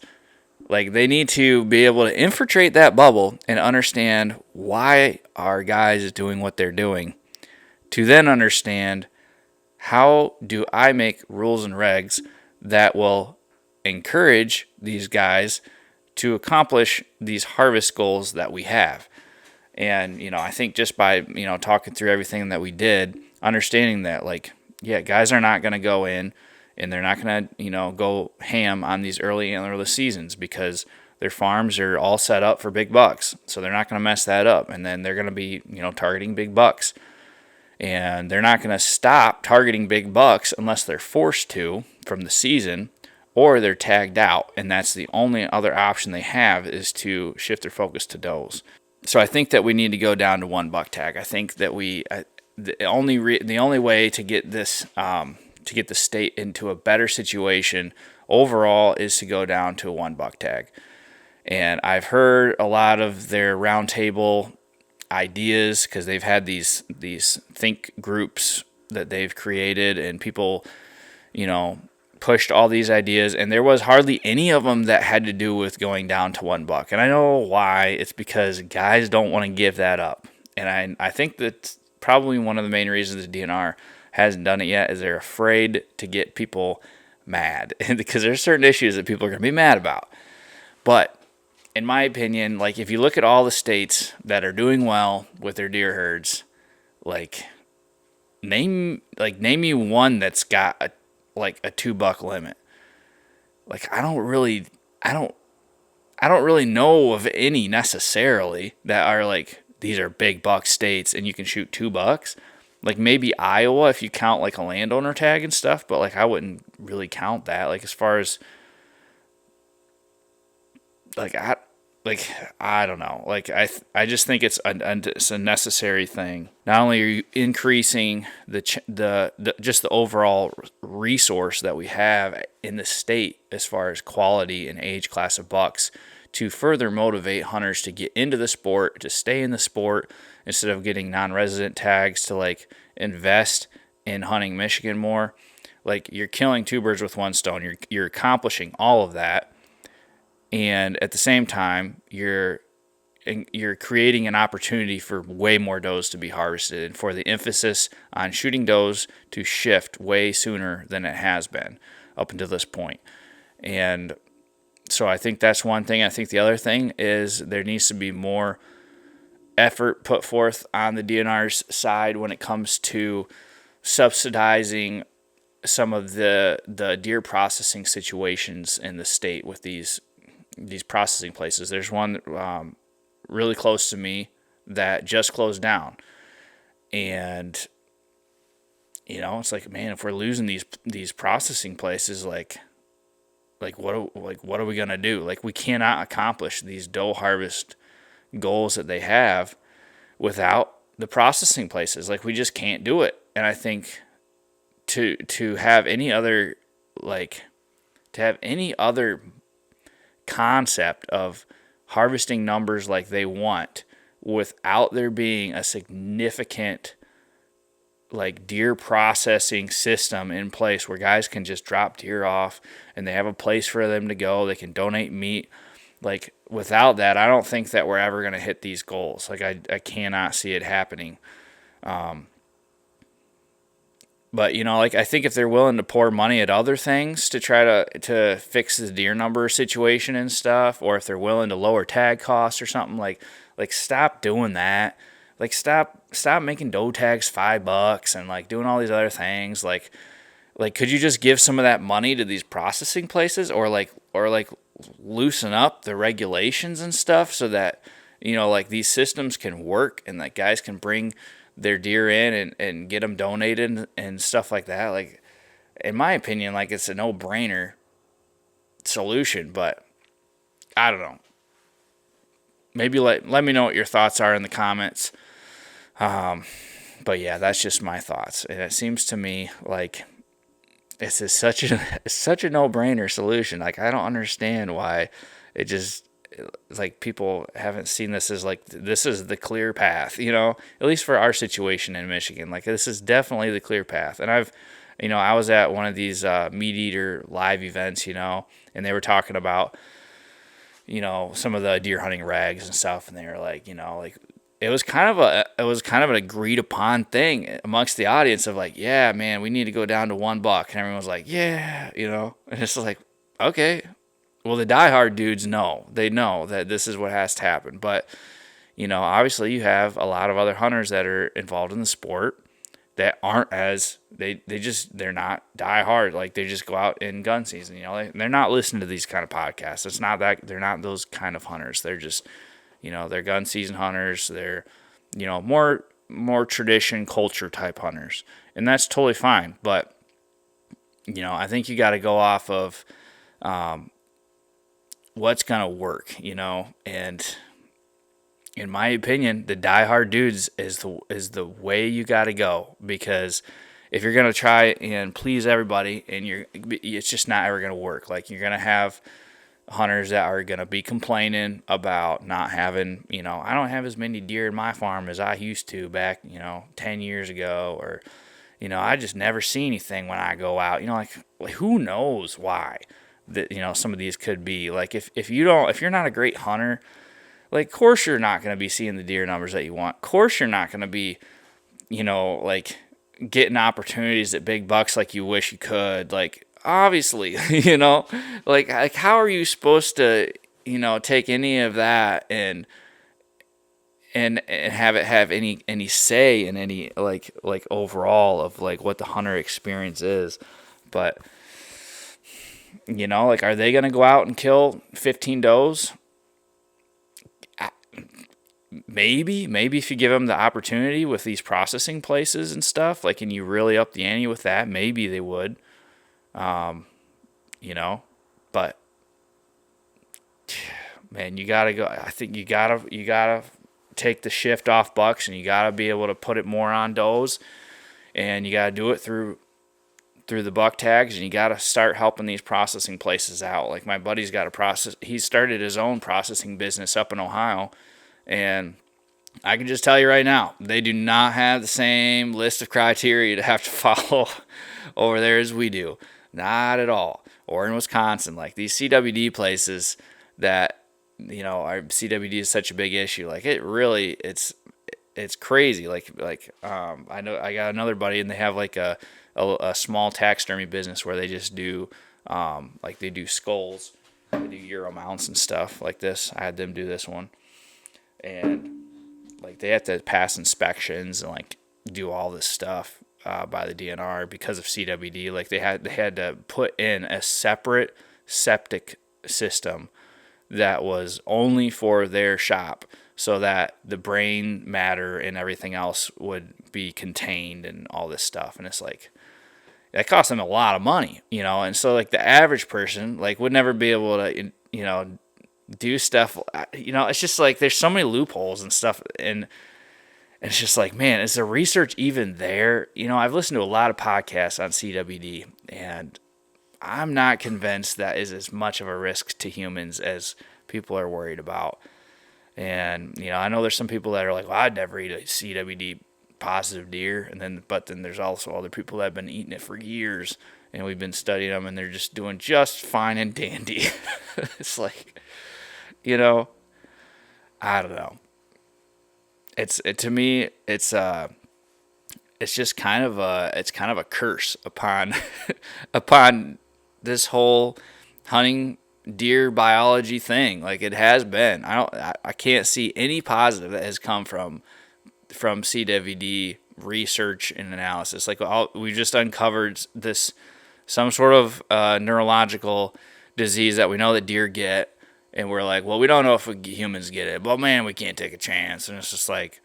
[SPEAKER 1] Like, they need to be able to infiltrate that bubble and understand why our guys is doing what they're doing, to then understand how do I make rules and regs that will encourage these guys to accomplish these harvest goals that we have. And, I think just by, talking through everything that we did, understanding that, like, yeah, guys are not going to go in and they're not going to, go ham on these early antlerless seasons because their farms are all set up for big bucks. So they're not going to mess that up. And then they're going to be, targeting big bucks. And they're not going to stop targeting big bucks unless they're forced to from the season or they're tagged out. And that's the only other option they have, is to shift their focus to does. So I think that we need to go down to one buck tag. I think that the only way to get this to get the state into a better situation overall is to go down to a 1 buck tag. And I've heard a lot of their roundtable ideas because they've had these think groups that they've created, and people, pushed all these ideas, and there was hardly any of them that had to do with going down to 1 buck. And I know why. It's because guys don't want to give that up. And I think that's probably one of the main reasons the DNR hasn't done it yet, is they're afraid to get people mad because there's certain issues that people are going to be mad about. But in my opinion, like, if you look at all the states that are doing well with their deer herds, like, name me one that's got a 2 buck limit. Like, I don't really know of any necessarily that are like, these are big buck states and you can shoot 2 bucks. Like, maybe Iowa if you count like a landowner tag and stuff, but like, I wouldn't really count that. Like, as far as I don't know. Like, I just think it's a necessary thing. Not only are you increasing just the overall resource that we have in the state as far as quality and age class of bucks, to further motivate hunters to get into the sport, to stay in the sport, instead of getting non-resident tags, to like invest in hunting Michigan more. Like, you're killing 2 birds with 1 stone. You're accomplishing all of that. And at the same time, you're creating an opportunity for way more does to be harvested, and for the emphasis on shooting does to shift way sooner than it has been up until this point. And so I think that's one thing. I think the other thing is there needs to be more effort put forth on the DNR's side when it comes to subsidizing some of the deer processing situations in the state with these processing places. There's one really close to me that just closed down, and it's like, man, if we're losing these processing places, like what are we gonna do? Like, we cannot accomplish these doe harvest goals that they have without the processing places. Like, we just can't do it. And I think to have any other concept of harvesting numbers like they want without there being a significant deer processing system in place where guys can just drop deer off and they have a place for them to go, they can donate meat. Like, without that, I don't think that we're ever going to hit these goals. Like, I cannot see it happening. But, I think if they're willing to pour money at other things to try to fix the deer number situation and stuff, or if they're willing to lower tag costs or something, like stop doing that. Like, stop making doe tags $5 and doing all these other things. Like could you just give some of that money to these processing places, or loosen up the regulations and stuff so that these systems can work and that guys can bring their deer in and get them donated and stuff like that. Like, in my opinion, it's a no-brainer solution, but I don't know. Maybe let me know what your thoughts are in the comments. But yeah, that's just my thoughts. And it seems to me like this is such a no-brainer solution. Like, I don't understand why it just, people haven't seen this as this is the clear path, at least for our situation in Michigan. Like, this is definitely the clear path. And I was at one of these Meat Eater live events, and they were talking about some of the deer hunting rags and stuff, and they were like, it was kind of an agreed upon thing amongst the audience of like, yeah, man, we need to go down to $1, and everyone was like, yeah, and it's like, okay, well, the diehard dudes they know that this is what has to happen, but obviously you have a lot of other hunters that are involved in the sport that aren't they're not diehard, like they just go out in gun season, they're not listening to these kind of podcasts. It's not that they're not those kind of hunters. They're just they're gun season hunters. They're, more tradition culture type hunters. And that's totally fine. But, I think you got to go off of what's going to work, and in my opinion, the diehard dudes is the way you got to go, because if you're going to try and please everybody it's just not ever going to work. Like, you're going to have hunters that are going to be complaining about not having, I don't have as many deer in my farm as I used to back, 10 years ago, or, I just never see anything when I go out, like who knows why that, some of these could be like, if you're not a great hunter, like, of course you're not going to be seeing the deer numbers that you want. Of course you're not going to be, like getting opportunities at big bucks like you wish you could. Like, obviously, like how are you supposed to, take any of that and have it have any say in any like overall of like what the hunter experience is. But like, are they going to go out and kill 15 does? Maybe if you give them the opportunity with these processing places and stuff, like, and you really up the ante with that, maybe they would. But man, you gotta go. I think you gotta take the shift off bucks, and you gotta be able to put it more on does, and you gotta do it through the buck tags, and you gotta start helping these processing places out. Like, my buddy's got he started his own processing business up in Ohio, and I can just tell you right now, they do not have the same list of criteria to have to follow over there as we do. Not at all. Or in Wisconsin, like these CWD places that, our CWD is such a big issue. Like, it's crazy. I know I got another buddy, and they have like a small taxidermy business where they just do, they do skulls, they do Euro mounts and stuff like this. I had them do this one. And like, they have to pass inspections and like do all this stuff by the DNR because of CWD. Like, they had to put in a separate septic system that was only for their shop, so that the brain matter and everything else would be contained and all this stuff. And it's like, that cost them a lot of money, and so like the average person like would never be able to, do stuff, it's just like, there's so many loopholes and stuff, and it's just like, man, is the research even there? I've listened to a lot of podcasts on CWD, and I'm not convinced that is as much of a risk to humans as people are worried about. And, I know there's some people that are like, well, I'd never eat a CWD positive deer, but then there's also other people that have been eating it for years, and we've been studying them, and they're just doing just fine and dandy. It's like, I don't know. To me, it's just kind of a curse upon upon this whole hunting deer biology thing. Like, it has been. I can't see any positive that has come from CWD research and analysis. Like, we just uncovered some sort of neurological disease that we know that deer get. And we're like, well, we don't know if humans get it, but man, we can't take a chance. And it's just like,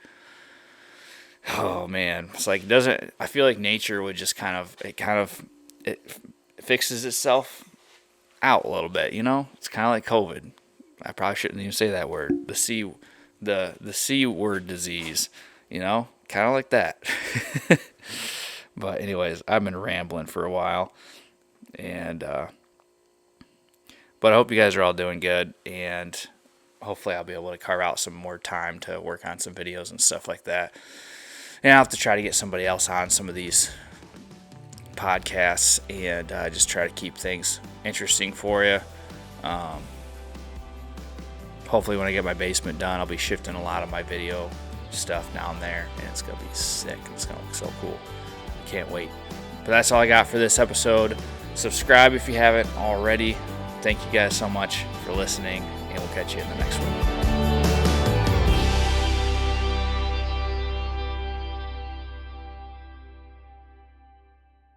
[SPEAKER 1] oh man, it's like, I feel like nature would just it fixes itself out a little bit, It's kind of like COVID. I probably shouldn't even say that word. The C word disease, kind of like that. But anyways, I've been rambling for a while, and but I hope you guys are all doing good, and hopefully I'll be able to carve out some more time to work on some videos and stuff like that. And I'll have to try to get somebody else on some of these podcasts, and just try to keep things interesting for you. hopefully when I get my basement done, I'll be shifting a lot of my video stuff down there, and it's going to be sick. It's going to look so cool. Can't wait. But that's all I got for this episode. Subscribe if you haven't already. Thank you guys so much for listening, and we'll catch you in the next one.